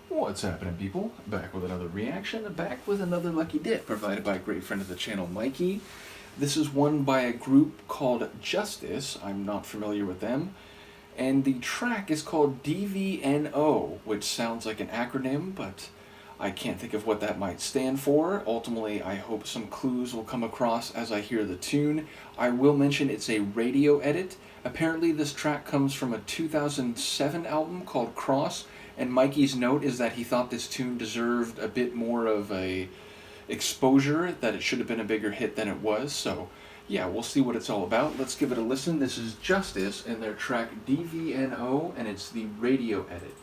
What's happening, people? Back with another reaction, back with another lucky dip provided by a great friend of the channel, Mikey. This is one by a group called Justice. I'm not familiar with them. And the track is called DVNO, which sounds like an acronym, but I can't think of what that might stand for. Ultimately, I hope some clues will come across as I hear the tune. I will mention it's a radio edit. Apparently this track comes from a 2007 album called Cross, and Mikey's note is that he thought this tune deserved a bit more of a exposure, that it should have been a bigger hit than it was. So yeah, we'll see what it's all about. Let's give it a listen. This is Justice and their track DVNO, and it's the radio edit.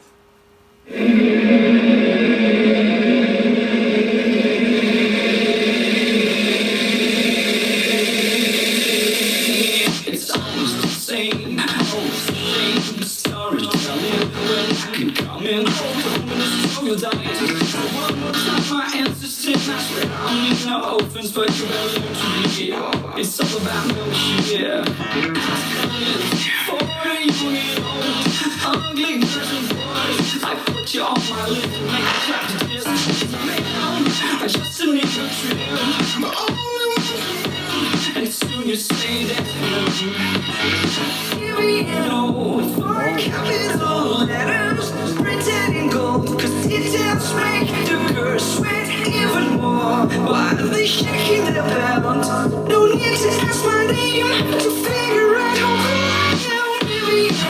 It's almost the same, storytelling when I can come in home when the struggle dies. One more time my ancestors, I swear I mean no offense, but you better learn to read. It's all about motion, yeah. For the young and old, ugly version boys, I put you on my list and make you clap to this. I just need a trim, but only one, and soon you say that. Here we go, for capital letters, printed in gold, cause details make the girls sweat even more. Why are they shaking their pants? No need to ask my name to figure out how cool I am. Here we go,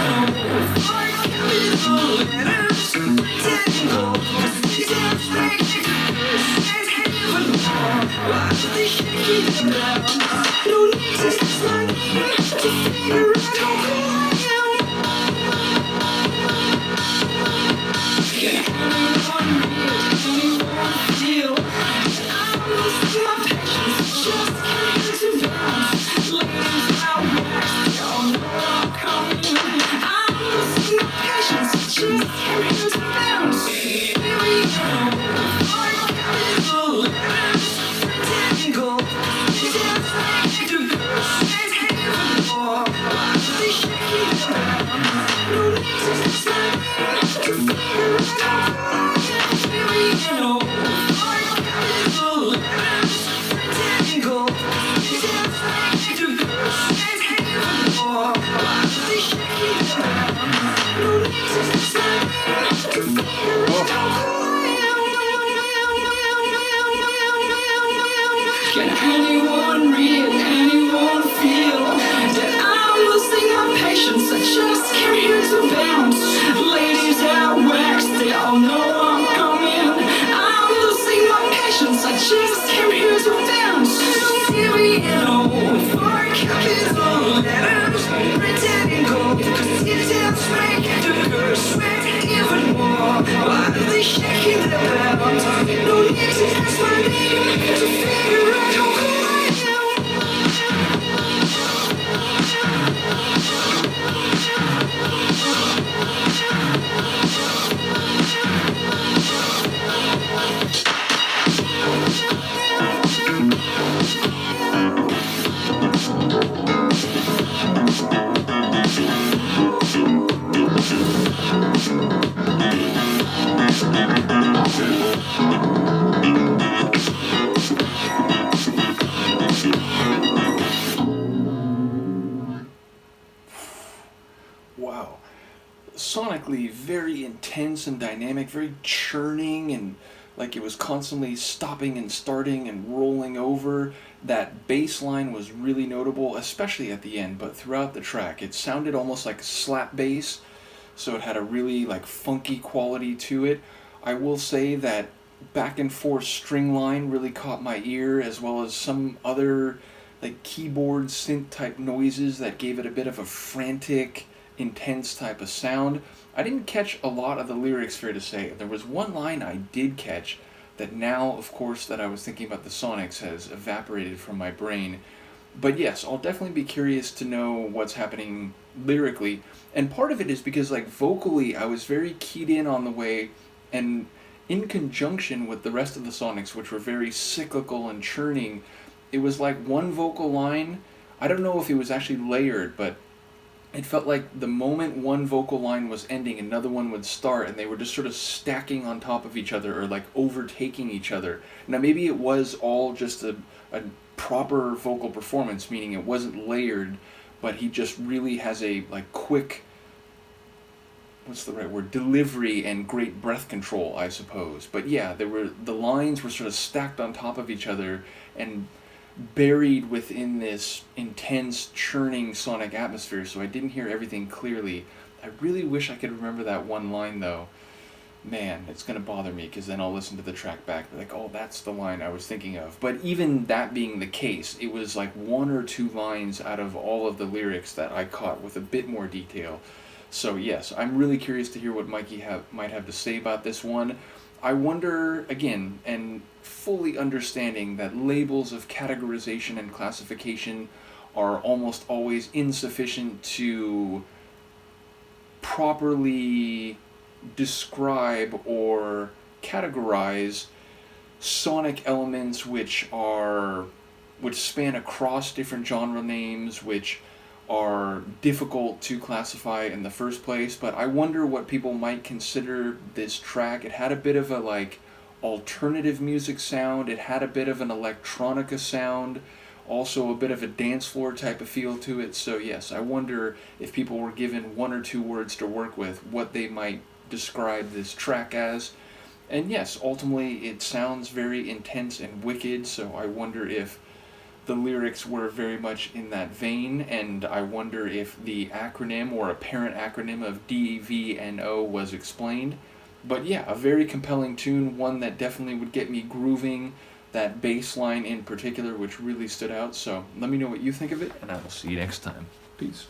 for capital letters, printed in gold, cause details make the girls sweat even more. Why are they shaking their pants? No need to ask my name to figure out how cool I am. Can anyone feel? I'm losing my patience, just can't to bounce. Ladies out west, y'all know I'm coming. I'm losing my patience, just can't to bounce. Here we go, for capital letters, printed in gold. Details make the girls sweat even more. Why are they shaking their pants? No need to ask my name to figure out how cool I am. Here we go, for capital letters, printed in gold. Details make the girls sweat even more. Why are they shaking their pants? No need to ask my name to figure out how cool I am. Can anyone read, anyone feel that I'm losing my patience? I just came here to bounce. Ladies out west, they all know I'm coming. I'm losing my patience, I just came here to bounce. Here we go, for capital letters, printed in gold, cause details make the girls sweat even more. Why are they shaking their pants? No need to ask my name to figure out how cool I am. Wow. Sonically very intense and dynamic, very churning, and like it was constantly stopping and starting and rolling over. That bass line was really notable, especially at the end, but throughout the track it sounded almost like slap bass, so it had a really like funky quality to it. I will say that back and forth string line really caught my ear, as well as some other like keyboard synth type noises that gave it a bit of a frantic, intense type of sound. I didn't catch a lot of the lyrics, fair to say. There was one line I did catch that now, of course, that I was thinking about the Sonics has evaporated from my brain. But yes, I'll definitely be curious to know what's happening lyrically. And part of it is because like vocally I was very keyed in on the way, and in conjunction with the rest of the Sonics, which were very cyclical and churning, it was like one vocal line. I don't know if it was actually layered, but it felt like the moment one vocal line was ending, another one would start, and they were just sort of stacking on top of each other or like overtaking each other. Now, maybe it was all just a proper vocal performance, meaning it wasn't layered, but he just really has a like quick, what's the right word, delivery and great breath control, I suppose. But yeah, the lines were sort of stacked on top of each other and buried within this intense churning sonic atmosphere, so I didn't hear everything clearly. I really wish I could remember that one line though. Man, it's gonna bother me because then I'll listen to the track back and be like, oh, that's the line I was thinking of. But even that being the case, it was like one or two lines out of all of the lyrics that I caught with a bit more detail. So yes, I'm really curious to hear what Mikey might have to say about this one. I wonder, again, and fully understanding that labels of categorization and classification are almost always insufficient to properly describe or categorize sonic elements which span across different genre names, which are difficult to classify in the first place. But I wonder what people might consider this track. It had a bit of a like alternative music sound, it had a bit of an electronica sound, also a bit of a dance floor type of feel to it. So yes, I wonder if people were given one or two words to work with, what they might describe this track as. And yes, ultimately it sounds very intense and wicked, so I wonder if the lyrics were very much in that vein, and I wonder if the acronym or apparent acronym of DVNO was explained. But yeah, a very compelling tune, one that definitely would get me grooving, that bass line in particular, which really stood out. So let me know what you think of it, and I will see you next time. Peace.